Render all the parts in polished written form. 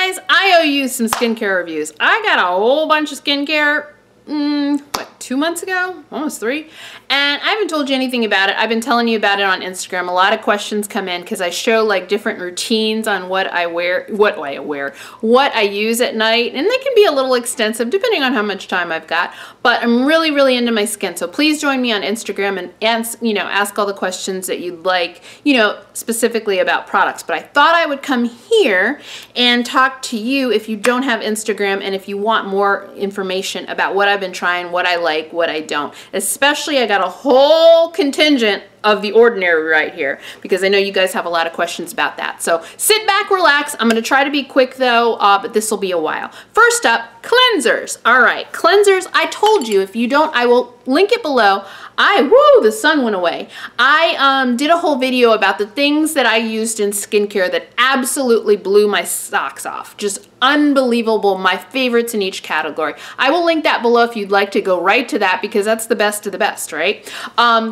guys, I owe you some skincare reviews. I got a whole bunch of skincare, what, 2 months ago? Almost 3. And I haven't told you anything about it. I've been telling you about it on Instagram. A lot of questions come in because I show like different routines on what I use at night. And they can be a little extensive depending on how much time I've got. But I'm really, really into my skin. So please join me on Instagram and ask all the questions that you'd like, specifically about products. But I thought I would come here and talk to you if you don't have Instagram and if you want more information about what I've been trying, what I like, what I don't. Especially I got a whole contingent of The Ordinary right here because I know you guys have a lot of questions about that. So sit back, relax. I'm going to try to be quick though, but this will be a while. First up, cleansers. All right, cleansers. I told you, if you don't, I will link it below. The sun went away. I did a whole video about the things that I used in skincare that absolutely blew my socks off. Just unbelievable. My favorites in each category. I will link that below if you'd like to go right to that because that's the best of the best, right?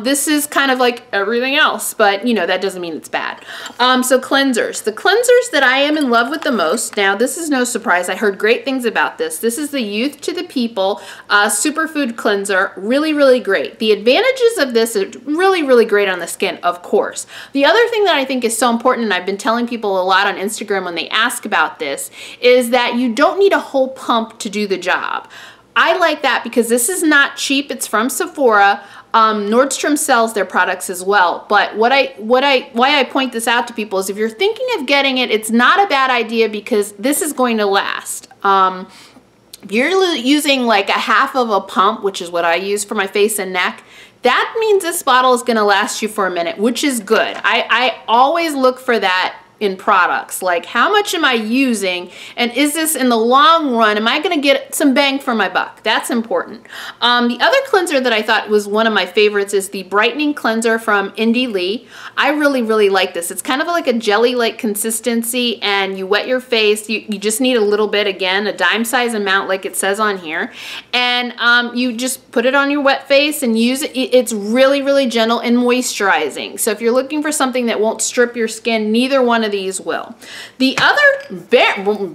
This is kind of like everything else, but that doesn't mean it's bad. So cleansers. The cleansers that I am in love with the most, now this is no surprise. I heard great things about this. This is the Youth to the People Superfood Cleanser. Really, really great. The advantages of this are really, really great on the skin, of course. The other thing that I think is so important, and I've been telling people a lot on Instagram when they ask about this, is that you don't need a whole pump to do the job. I like that because this is not cheap. It's from Sephora. Nordstrom sells their products as well. But why I point this out to people is if you're thinking of getting it, it's not a bad idea because this is going to last. If you're using like a half of a pump, which is what I use for my face and neck, that means this bottle is going to last you for a minute, which is good. I always look for that in products, like how much am I using and is this in the long run, am I going to get some bang for my buck? That's important. The other cleanser that I thought was one of my favorites is the Brightening Cleanser from Indie Lee. I really, really like this. It's kind of like a jelly-like consistency and you wet your face. You just need a little bit, again, a dime size amount like it says on here. And you just put it on your wet face and use it. It's really, really gentle and moisturizing. So if you're looking for something that won't strip your skin, neither one of these will. The other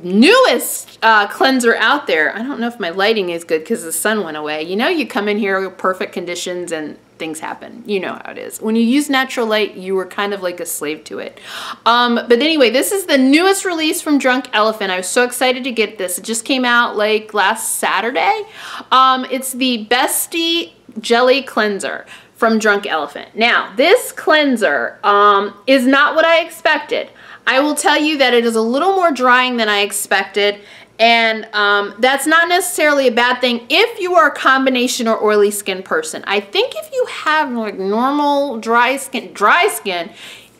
newest cleanser out there, I don't know if my lighting is good because the sun went away. You come in here with perfect conditions and things happen. You know how it is. When you use natural light, you were kind of like a slave to it. But anyway, this is the newest release from Drunk Elephant. I was so excited to get this. It just came out like last Saturday. It's the Bestie Jelly Cleanser from Drunk Elephant. Now, this cleanser is not what I expected. I will tell you that it is a little more drying than I expected, and that's not necessarily a bad thing if you are a combination or oily skin person. I think if you have like normal dry skin,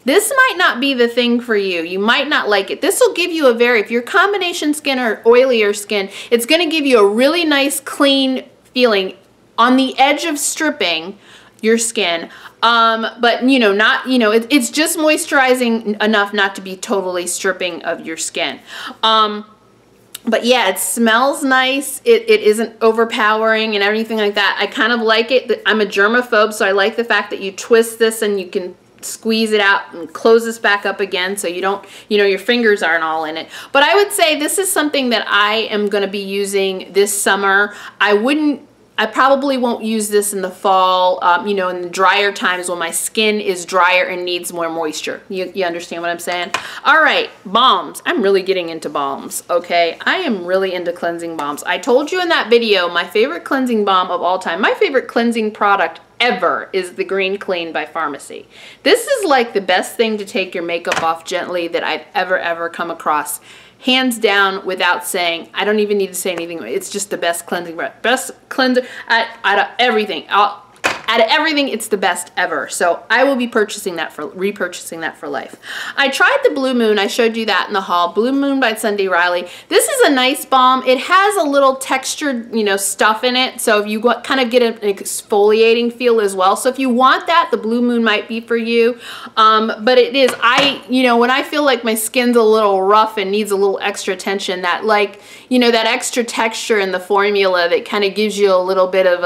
this might not be the thing for you. You might not like it. This will give you if you're combination skin or oilier skin, it's going to give you a really nice clean feeling on the edge of stripping your skin, but it's just moisturizing enough not to be totally stripping of your skin. But yeah, it smells nice. It isn't overpowering and everything like that. I kind of like it. I'm a germaphobe, so I like the fact that you twist this and you can squeeze it out and close this back up again so you don't, your fingers aren't all in it. But I would say this is something that I am going to be using this summer. I probably won't use this in the fall, in the drier times when my skin is drier and needs more moisture. You understand what I'm saying? All right, balms. I'm really getting into balms, okay? I am really into cleansing balms. I told you in that video, my favorite cleansing balm of all time, my favorite cleansing product ever is the Green Clean by Pharmacy. This is like the best thing to take your makeup off gently that I've ever come across. Hands down, without saying, I don't even need to say anything. It's just the best cleansing, best cleanser out of everything. Out of everything, it's the best ever. So I will be repurchasing that for life. I tried the Blue Moon. I showed you that in the haul. Blue Moon by Sunday Riley. This is a nice balm. It has a little textured, stuff in it. So if you kind of get an exfoliating feel as well. So if you want that, the Blue Moon might be for you. But it is, when I feel like my skin's a little rough and needs a little extra attention, that that extra texture in the formula that kind of gives you a little bit of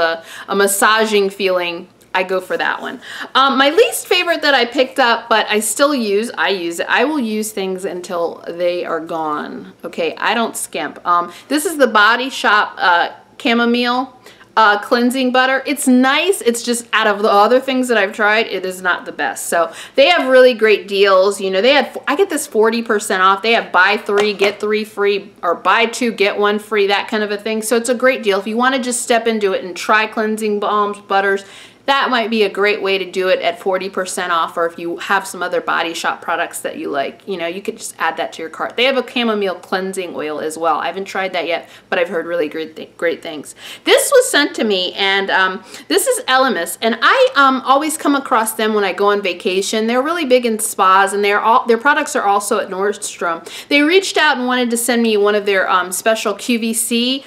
a massaging feeling, I go for that one. My least favorite that I picked up, but I still use, I will use things until they are gone. Okay, I don't skimp. This is the Body Shop chamomile cleansing butter. It's nice. It's just out of the other things that I've tried, it is not the best. So they have really great deals. You know, they had, I get this 40% off. They have buy 3, get 3 free, or buy 2, get 1 free, that kind of a thing. So it's a great deal. If you want to just step into it and try cleansing balms, butters, that might be a great way to do it at 40% off, or if you have some other Body Shop products that you like, you know, you could just add that to your cart. They have a chamomile cleansing oil as well. I haven't tried that yet, but I've heard really great things. This was sent to me, and this is Elemis, and I always come across them when I go on vacation. They're really big in spas, and their products are also at Nordstrom. They reached out and wanted to send me one of their special QVC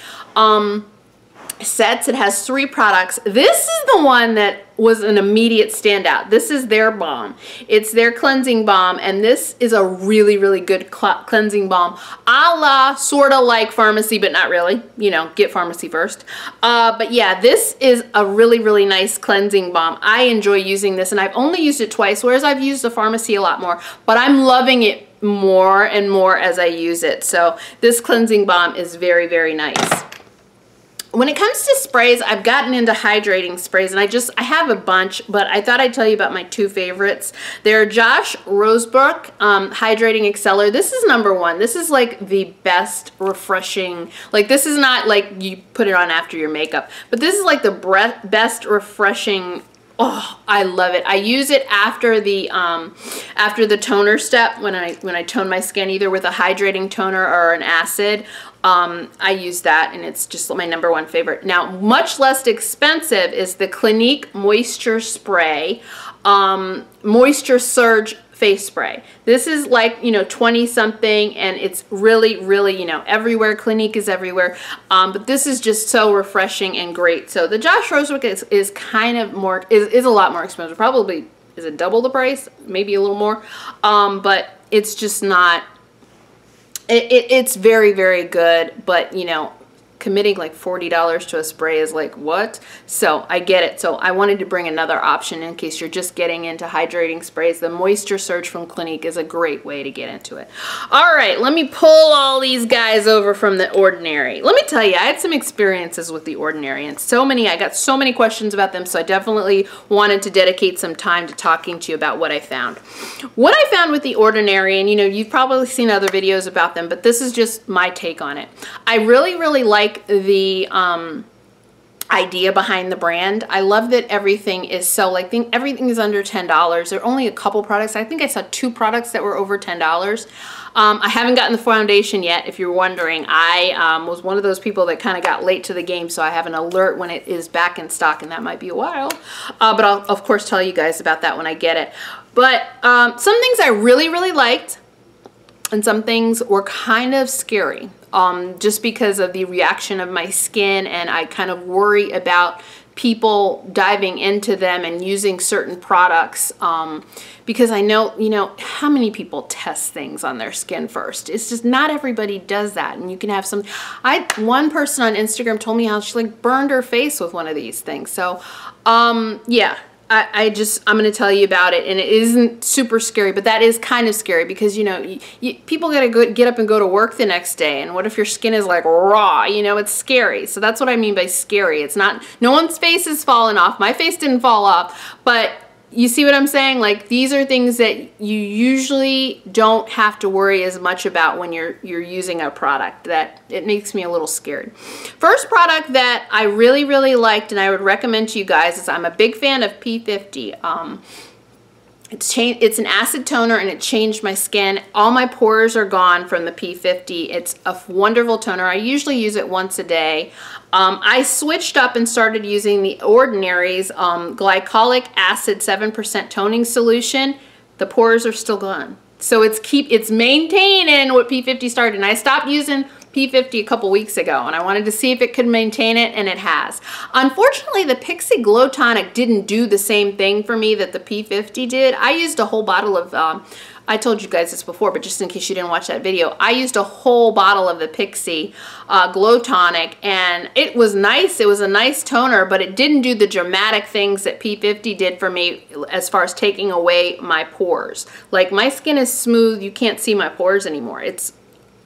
sets. It has 3 products. This is the one that was an immediate standout. This is their balm. It's their cleansing balm, and this is a really good cleansing balm, a la sort of like pharmacy, but not really. You know, get pharmacy first. But yeah, this is a really nice cleansing balm. I enjoy using this, and I've only used it twice, whereas I've used the pharmacy a lot more, but I'm loving it more and more as I use it. So this cleansing balm is very nice. When it comes to sprays, I've gotten into hydrating sprays, and I have a bunch, but I thought I'd tell you about my 2 favorites. They're Josh Rosebrook Hydrating Exceller. This is #1. This is like the best refreshing, like this is not like you put it on after your makeup, but this is like the best refreshing. Oh, I love it. I use it after the toner step when I tone my skin, either with a hydrating toner or an acid. I use that, and it's just my #1 favorite. Now, much less expensive is the Clinique Moisture Spray, Moisture Surge Face Spray. This is like, you know, 20 something, and it's really, you know, everywhere. Clinique is everywhere. But this is just so refreshing and great. So the Josh Rosebrook is kind of more, is a lot more expensive. Probably, is it double the price? Maybe a little more. But it's just not, it's very good, but you know, committing like $40 to a spray is like, what? So I get it. So I wanted to bring another option in case you're just getting into hydrating sprays. The Moisture Surge from Clinique is a great way to get into it. All right, let me pull all these guys over from The Ordinary. Let me tell you, I had some experiences with The Ordinary, and I got so many questions about them, so I definitely wanted to dedicate some time to talking to you about what I found. What I found with The Ordinary, and you know, you've probably seen other videos about them, but this is just my take on it. I really like the idea behind the brand. I love that everything is so, like, everything is under $10. There are only a couple products. I think I saw 2 products that were over $10. I haven't gotten the foundation yet, if you're wondering. I was one of those people that kind of got late to the game, so I have an alert when it is back in stock, and that might be a while. But I'll, of course, tell you guys about that when I get it. But some things I really liked, and some things were kind of scary. Just because of the reaction of my skin, and I kind of worry about people diving into them and using certain products, because I know, you know, how many people test things on their skin first. It's just not everybody does that, and you can have some. One person on Instagram told me how she like burned her face with one of these things. So yeah, I'm going to tell you about it, and it isn't super scary, but that is kind of scary because, you know, people got to get up and go to work the next day, and what if your skin is like raw? You know, it's scary. So that's what I mean by scary. It's not, no one's face is falling off. My face didn't fall off, but you see what I'm saying? Like, these are things that you usually don't have to worry as much about when you're using a product. That it makes me a little scared. First product that I really liked and I would recommend to you guys is, I'm a big fan of P50. It's an acid toner, and it changed my skin. All my pores are gone from the P50. It's a wonderful toner. I usually use it once a day. I switched up and started using The Ordinary's glycolic acid 7% toning solution. The pores are still gone. So it's maintaining what P50 started. And I stopped using P50 a couple weeks ago, and I wanted to see if it could maintain it, and it has. Unfortunately, the Pixi Glow Tonic didn't do the same thing for me that the P50 did. I used a whole bottle of I told you guys this before, but just in case you didn't watch that video, I used a whole bottle of the Pixie Glow Tonic, and it was nice. It was a nice toner, but it didn't do the dramatic things that P50 did for me as far as taking away my pores. Like, my skin is smooth. You can't see my pores anymore. It's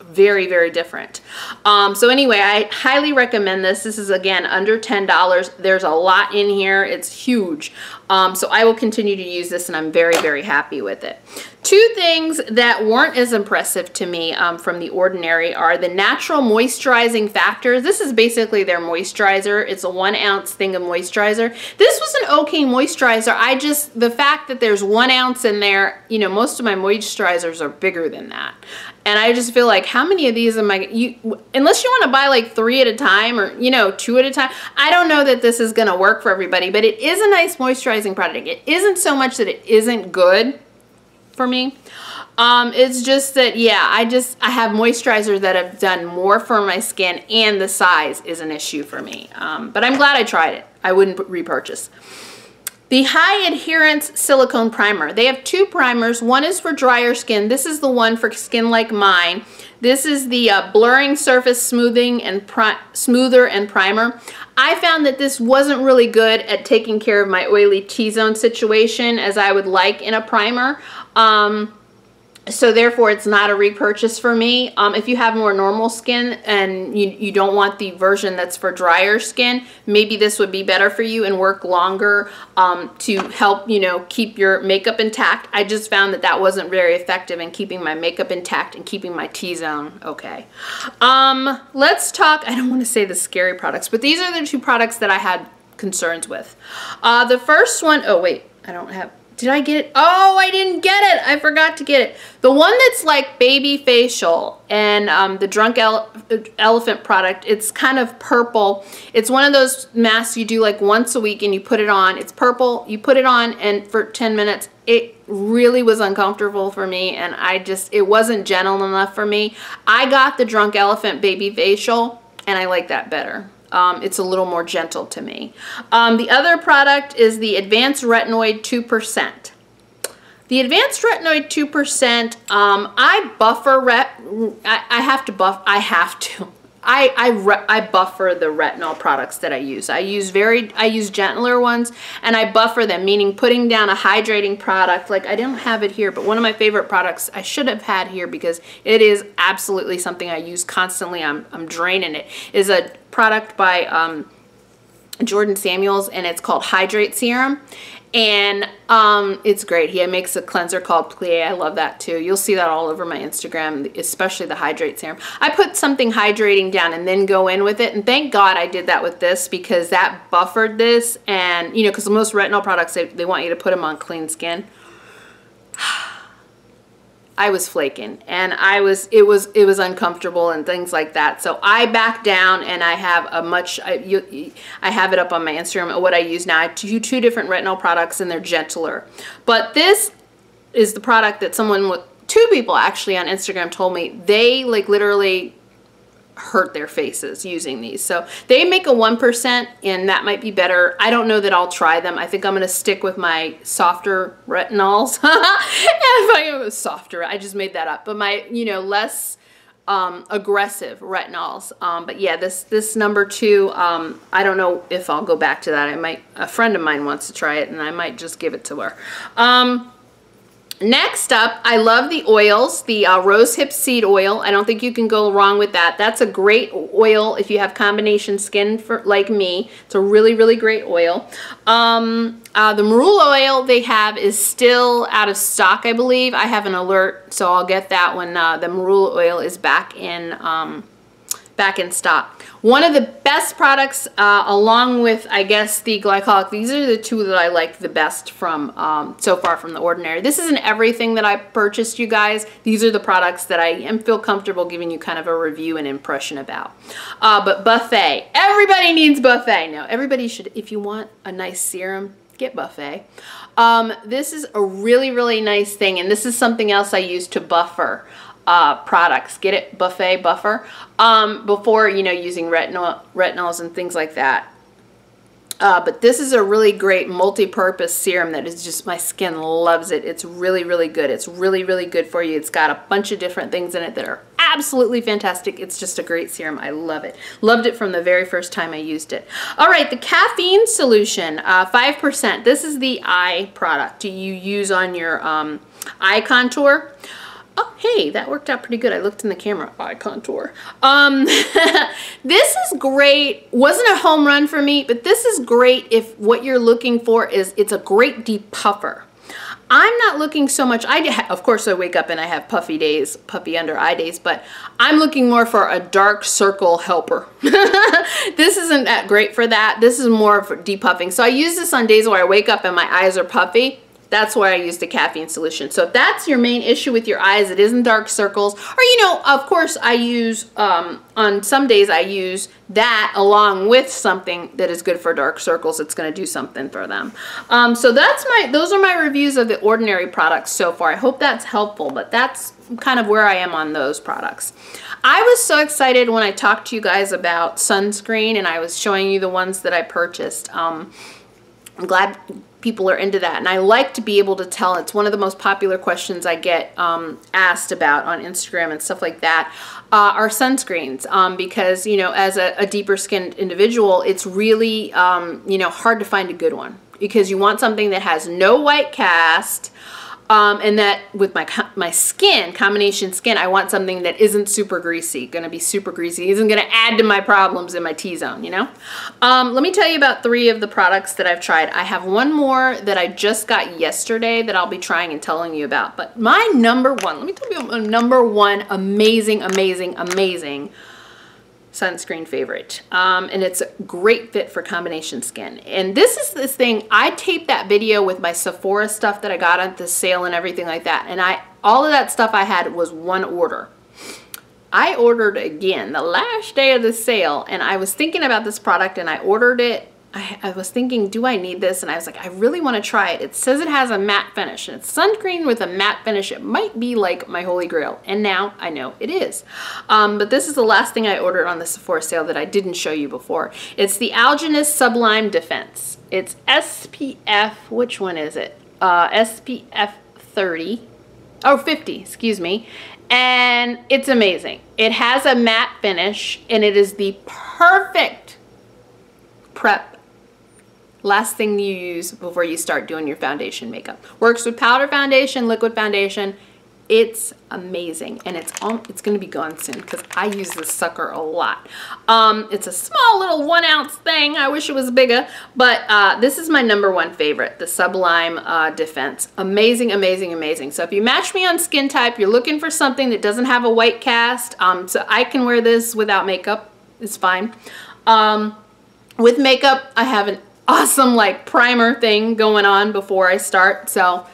very, very different. So anyway, I highly recommend this. This is, again, under $10. There's a lot in here. It's huge. So I will continue to use this, and I'm very, very happy with it. Two things that weren't as impressive to me from The Ordinary are the natural moisturizing factors. This is basically their moisturizer. It's a 1 ounce thing of moisturizer. This was an okay moisturizer. The fact that there's 1 ounce in there, you know, most of my moisturizers are bigger than that. And I just feel like, how many of these am I, unless you want to buy like 3 at a time, or, you know, 2 at a time, I don't know that this is going to work for everybody, but it is a nice moisturizing product. It isn't so much that it isn't good for me. It's just that, yeah, I have moisturizers that have done more for my skin, and the size is an issue for me. But I'm glad I tried it. I wouldn't repurchase. The High Adherence Silicone Primer. They have 2 primers. One is for drier skin. This is the one for skin like mine. This is the Blurring Surface Smoothing and Smoother and Primer. I found that this wasn't really good at taking care of my oily T-zone situation as I would like in a primer. So therefore, it's not a repurchase for me. If you have more normal skin and you don't want the version that's for drier skin, maybe this would be better for you and work longer to help, you know, keep your makeup intact. I just found that that wasn't very effective in keeping my makeup intact and keeping my T-zone okay. Let's talk, I don't want to say the scary products, but these are the 2 products that I had concerns with. The first one, oh wait, I don't have, did I get it? Oh, I didn't get it. I forgot to get it. The one that's like baby facial and the Drunk Elephant product, it's kind of purple. It's one of those masks you do like once a week and you put it on. It's purple. You put it on and for 10 minutes, it really was uncomfortable for me, and it wasn't gentle enough for me. I got the Drunk Elephant baby facial, and I like that better. It's a little more gentle to me. The other product is the Advanced Retinoid 2%. The Advanced Retinoid 2%, I buffer I buffer the retinol products that I use. I use gentler ones, and I buffer them, meaning putting down a hydrating product. Like, I don't have it here, but one of my favorite products I should have had here because it is absolutely something I use constantly. I'm draining it. Is a product by Jordan Samuels, and it's called Hydrate Serum. And it's great. He makes a cleanser called Plie. I love that too. You'll see that all over my Instagram, especially the Hydrate Serum. I put something hydrating down and then go in with it. And thank God I did that with this, because that buffered this. And, you know, because most retinol products, they want you to put them on clean skin. I was flaking, and it was uncomfortable and things like that. So I backed down, and I have I have it up on my Instagram. What I use now, I do 2 different retinol products, and they're gentler. But this is the product that 2 people actually on Instagram told me they like literally hurt their faces using these. So they make a 1%, and that might be better. I don't know that I'll try them. I think I'm going to stick with my softer retinols. If I go softer, I just made that up. But my, you know, less aggressive retinols. But yeah, this number 2, I don't know if I'll go back to that. A friend of mine wants to try it, and I might just give it to her. Next up, I love the oils, the rosehip seed oil. I don't think you can go wrong with that. That's a great oil if you have combination skin like me. It's a really, really great oil. The marula oil they have is still out of stock, I believe. I have an alert, so I'll get that when the marula oil is back in stock. One of the best products, along with, I guess, the glycolic, these are the 2 that I liked the best from so far from The Ordinary. This isn't everything that I purchased, you guys. These are the products that I feel comfortable giving you kind of a review and impression about. But Buffet. Everybody needs Buffet. Now, everybody should, if you want a nice serum, get Buffet. This is a really, really nice thing, and this is something else I use to buffer products. Get it? Buffet buffer. Before, you know, using retinols and things like that. But this is a really great multi-purpose serum that is just, my skin loves it. It's really, really good. It's really, really good for you. It's got a bunch of different things in it that are absolutely fantastic. It's just a great serum. I love it. Loved it from the very first time I used it. All right, the caffeine solution, 5%. This is the eye product you use on your eye contour. Oh, hey, that worked out pretty good. I looked in the camera. Eye contour. This is great. Wasn't a home run for me, but this is great if what you're looking for is, it's a great depuffer. I'm not looking so much, of course I wake up and I have puffy days, puffy under eye days, but I'm looking more for a dark circle helper. This isn't that great for that. This is more for depuffing. So I use this on days where I wake up and my eyes are puffy. That's why I use the caffeine solution. So if that's your main issue with your eyes, it isn't dark circles, or you know, of course I use, on some days I use that along with something that is good for dark circles. It's going to do something for them. So those are my reviews of the Ordinary products so far. I hope that's helpful, but that's kind of where I am on those products. I was so excited when I talked to you guys about sunscreen and I was showing you the ones that I purchased. I'm glad people are into that, and I like to be able to tell. It's one of the most popular questions I get asked about on Instagram and stuff like that, are sunscreens, because you know, as a deeper skinned individual, it's really you know, hard to find a good one, because you want something that has no white cast, and that with my skin, combination skin, I want something that isn't super greasy. Gonna be super greasy, isn't gonna add to my problems in my T-zone, you know? Let me tell you about 3 of the products that I've tried. I have one more that I just got yesterday that I'll be trying and telling you about. But my number one, let me tell you my number one amazing, amazing, amazing sunscreen favorite, and it's a great fit for combination skin. And this is this thing, I taped that video with my Sephora stuff that I got at the sale and everything like that, and all of that stuff I had was one order. I ordered again the last day of the sale, and I was thinking about this product and I ordered it. I was thinking, do I need this? And I was like, I really want to try it. It says it has a matte finish, and it's sunscreen with a matte finish. It might be like my holy grail, and now I know it is. But this is the last thing I ordered on the Sephora sale that I didn't show you before. It's the Algenist Sublime Defense. It's SPF, which one is it? SPF 30, oh 50, excuse me. And it's amazing. It has a matte finish, and it is the perfect prep last thing you use before you start doing your foundation makeup. Works with powder foundation, liquid foundation. It's amazing, and it's gonna be gone soon because I use this sucker a lot. It's a small little 1 ounce thing. I wish it was bigger, but this is my number one favorite, the Sublime Defense. Amazing, amazing, amazing. So if you match me on skin type, you're looking for something that doesn't have a white cast, so I can wear this without makeup. It's fine. With makeup, I have an awesome like primer thing going on before I start, so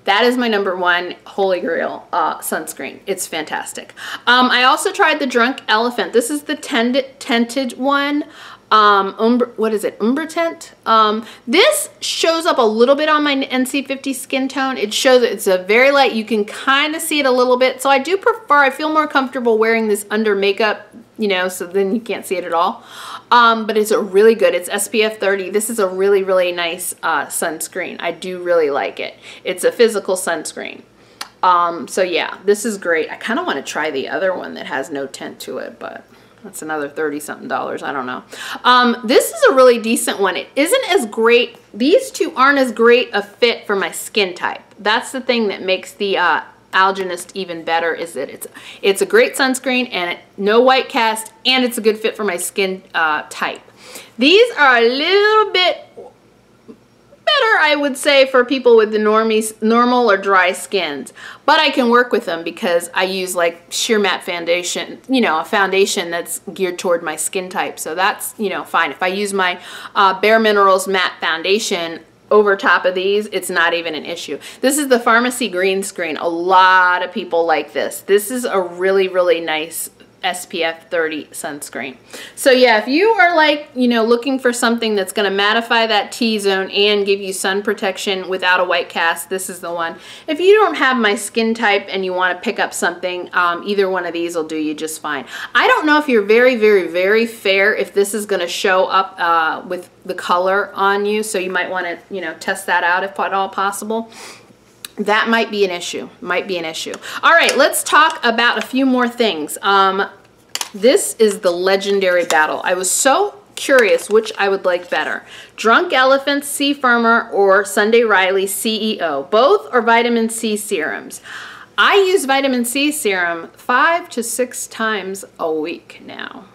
that is my number one holy grail sunscreen. It's fantastic. I also tried the Drunk Elephant. This is the tinted one. What is it? Umbre Tint. This shows up a little bit on my NC50 skin tone. It shows that it's a very light. You can kind of see it a little bit. So I do prefer, I feel more comfortable wearing this under makeup, you know, so then you can't see it at all. But it's a really good, it's SPF 30. This is a really, really nice sunscreen. I do really like it. It's a physical sunscreen. So yeah, this is great. I kind of want to try the other one that has no tint to it, but that's another $30-something. I don't know. This is a really decent one. It isn't as great. These two aren't as great a fit for my skin type. That's the thing that makes the Algenist even better, is that it's a great sunscreen, and no white cast, and it's a good fit for my skin type. These are a little bit better, I would say, for people with the normal or dry skins, but I can work with them because I use like sheer matte foundation, you know, a foundation that's geared toward my skin type, so that's, you know, fine. If I use my Bare Minerals matte foundation over top of these, it's not even an issue. This is the Pharmacy Green Screen. A lot of people like this. This is a really, really nice SPF 30 sunscreen. So yeah, if you are like, you know, looking for something that's going to mattify that T-zone and give you sun protection without a white cast, this is the one. If you don't have my skin type and you want to pick up something, either one of these will do you just fine. I don't know if you're very, very, very fair, if this is going to show up with the color on you, so you might want to, you know, test that out if at all possible. That might be an issue, All right, let's talk about a few more things. This is the legendary battle. I was so curious which I would like better. Drunk Elephant C Firmer or Sunday Riley CEO. Both are vitamin C serums. I use vitamin C serum 5 to 6 times a week now.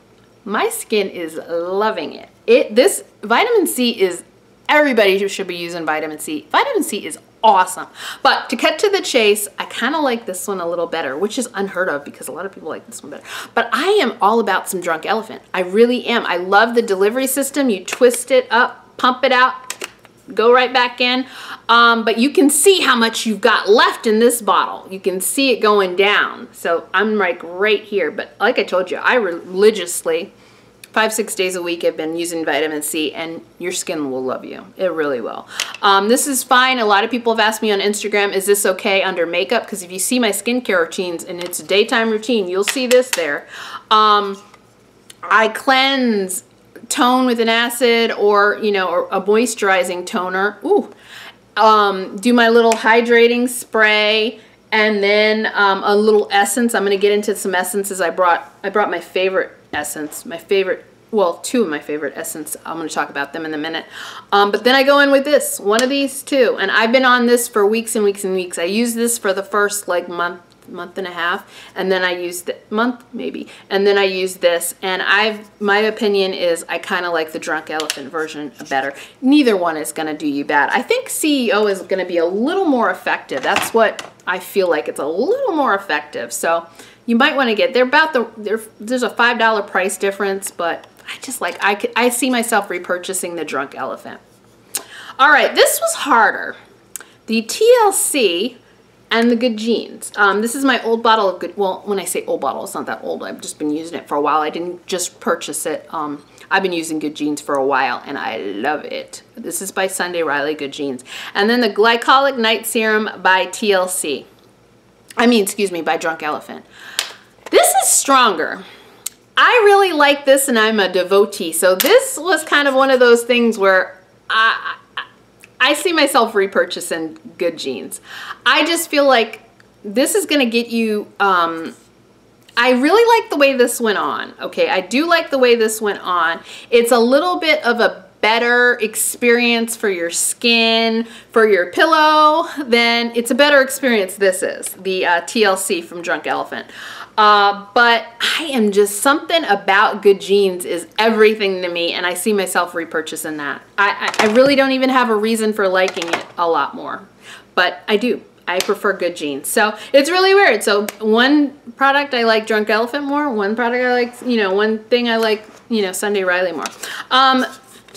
My skin is loving it. This vitamin C is, everybody should be using vitamin C. Vitamin C is awesome. But to cut to the chase, I kind of like this one a little better, which is unheard of because a lot of people like this one better. But I am all about some Drunk Elephant. I really am. I love the delivery system. You twist it up, pump it out, go right back in. But you can see how much you've got left in this bottle. You can see it going down. So I'm like right here. But like I told you, I religiously 5-6 days a week I've been using vitamin C, and your skin will love you. It really will. This is fine. A lot of people have asked me on Instagram, is this okay under makeup? Because if you see my skincare routines and it's a daytime routine, you'll see this there. I cleanse, tone with an acid, or, you know, or a moisturizing toner. Ooh. Do my little hydrating spray, and then a little essence. I'm going to get into some essences. I brought my favorite essence, well, 2 of my favorite essence. I'm going to talk about them in a minute. But then I go in with this, one of these too, and I've been on this for weeks and weeks and weeks. I used this for the first like month and a half, and then I used the month maybe, and then I used this, and my opinion is I kind of like the Drunk Elephant version better. Neither one is going to do you bad. I think CEO is going to be a little more effective. That's what I feel like. It's a little more effective. So you might want to get, there's a $5 price difference, but I just like, I see myself repurchasing the Drunk Elephant. All right, this was harder. The TLC and the Good Genes. This is my old bottle of Good, well, when I say old bottle, it's not that old. I've just been using it for a while. I didn't just purchase it. I've been using Good Genes for a while, and I love it. This is by Sunday Riley Good Genes. And then the Glycolic Night Serum by TLC. Excuse me, by Drunk Elephant. This is stronger. I really like this, and I'm a devotee. So this was kind of one of those things where I see myself repurchasing Good Genes. I just feel like this is going to get you, I really like the way this went on. Okay, I do like the way this went on. It's a little bit of a better experience for your skin, for your pillow, then it's a better experience. This is the TLC from Drunk Elephant. But I am just, something about Good Genes is everything to me, and I see myself repurchasing that. I really don't even have a reason for liking it a lot more, but I do. I prefer Good Genes. So it's really weird. So one product I like Drunk Elephant more, one product I like, you know, one thing I like, you know, Sunday Riley more.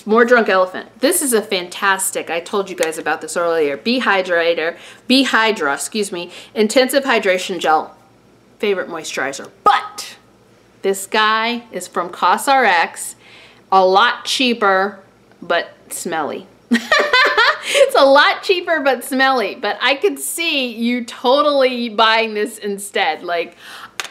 More Drunk Elephant. This is a fantastic, I told you guys about this earlier, Behydra, excuse me, Intensive Hydration Gel. Favorite moisturizer. But this guy is from CosRx, a lot cheaper, but smelly. It's a lot cheaper, but smelly. But I could see you totally buying this instead. Like,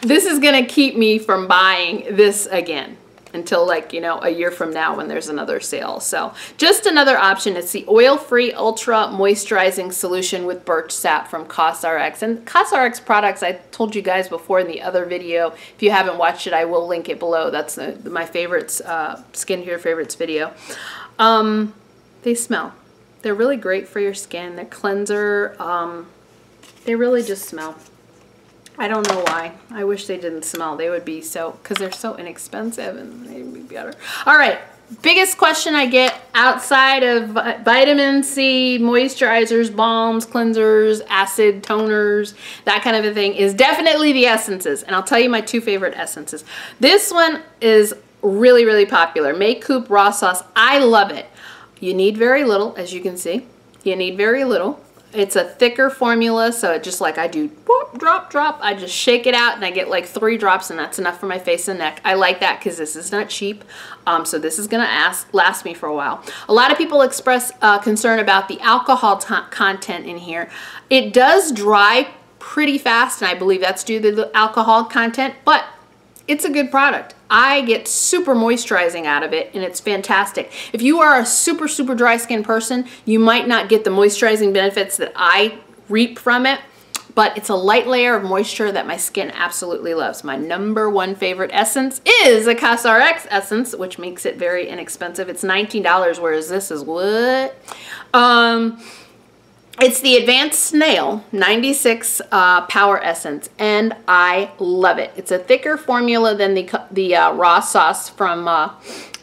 this is going to keep me from buying this again until, like, you know, a year from now when there's another sale. So just another option. It's the oil-free ultra moisturizing solution with birch sap from CosRx. And CosRx products, I told you guys before in the other video. If you haven't watched it, I will link it below. That's my favorites, skincare favorites video. They smell. They're really great for your skin. They're cleanser. They really just smell. I don't know why. I wish they didn't smell. They would be so, because they're so inexpensive and they'd be better. All right. Biggest question I get outside of vitamin C, moisturizers, balms, cleansers, acid, toners, that kind of a thing is definitely the essences. And I'll tell you my 2 favorite essences. This one is really, really popular. Makeup Raw Sauce. I love it. You need very little, as you can see. You need very little. It's a thicker formula, so it just like I do whoop, drop, drop. I just shake it out and I get like 3 drops, and that's enough for my face and neck. I like that because this is not cheap. So this is gonna last me for a while. A lot of people express concern about the alcohol content in here. It does dry pretty fast, and I believe that's due to the alcohol content, but it's a good product. I get super moisturizing out of it, and it's fantastic. If you are a super, super dry skin person, you might not get the moisturizing benefits that I reap from it, but it's a light layer of moisture that my skin absolutely loves. My #1 favorite essence is a CosRX essence, which makes it very inexpensive. It's $19, whereas this is what? It's the Advanced Snail 96 Power Essence, and I love it. It's a thicker formula than the raw sauce from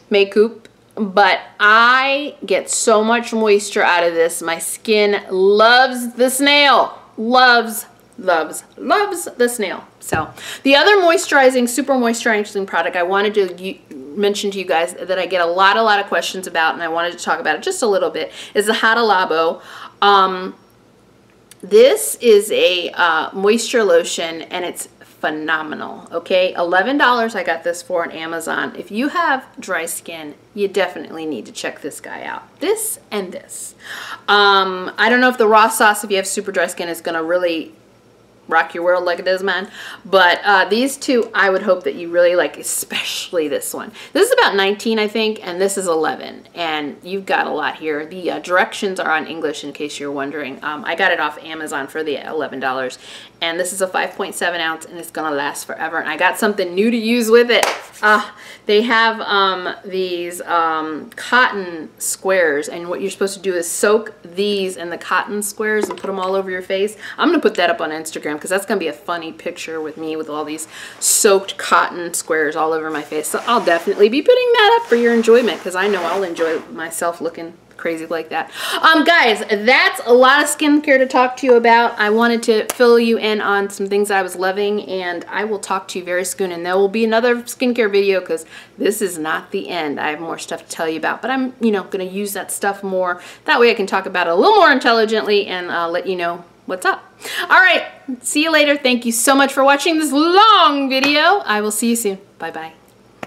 Makeup, but I get so much moisture out of this. My skin loves the snail. Loves the snail. So the other moisturizing, super moisturizing product I wanted to mention to you guys that I get a lot of questions about, and I wanted to talk about it just a little bit, is the Hada Labo. This is a moisture lotion, and it's phenomenal. Okay, $11 I got this for on Amazon. If you have dry skin, you definitely need to check this guy out. This and this. I don't know if the raw sauce, if you have super dry skin, is gonna really rock your world like it is mine, but these two I would hope that you really like, especially this one. This is about 19, I think, and this is 11, and you've got a lot here. The directions are on English, in case you're wondering. I got it off Amazon for the $11, and this is a 5.7 ounce, and it's gonna last forever, and I got something new to use with it. They have these cotton squares, and what you're supposed to do is soak these in the cotton squares and put them all over your face. I'm gonna put that up on Instagram, because that's gonna be a funny picture with me with all these soaked cotton squares all over my face. So I'll definitely be putting that up for your enjoyment, because I know I'll enjoy myself looking crazy like that. Guys, that's a lot of skincare to talk to you about. I wanted to fill you in on some things I was loving, and I will talk to you very soon, and there will be another skincare video, because this is not the end. I have more stuff to tell you about, but I'm, you know, gonna use that stuff more. That way I can talk about it a little more intelligently and let you know what's up. All right, see you later. Thank you so much for watching this long video. I will see you soon. Bye-bye.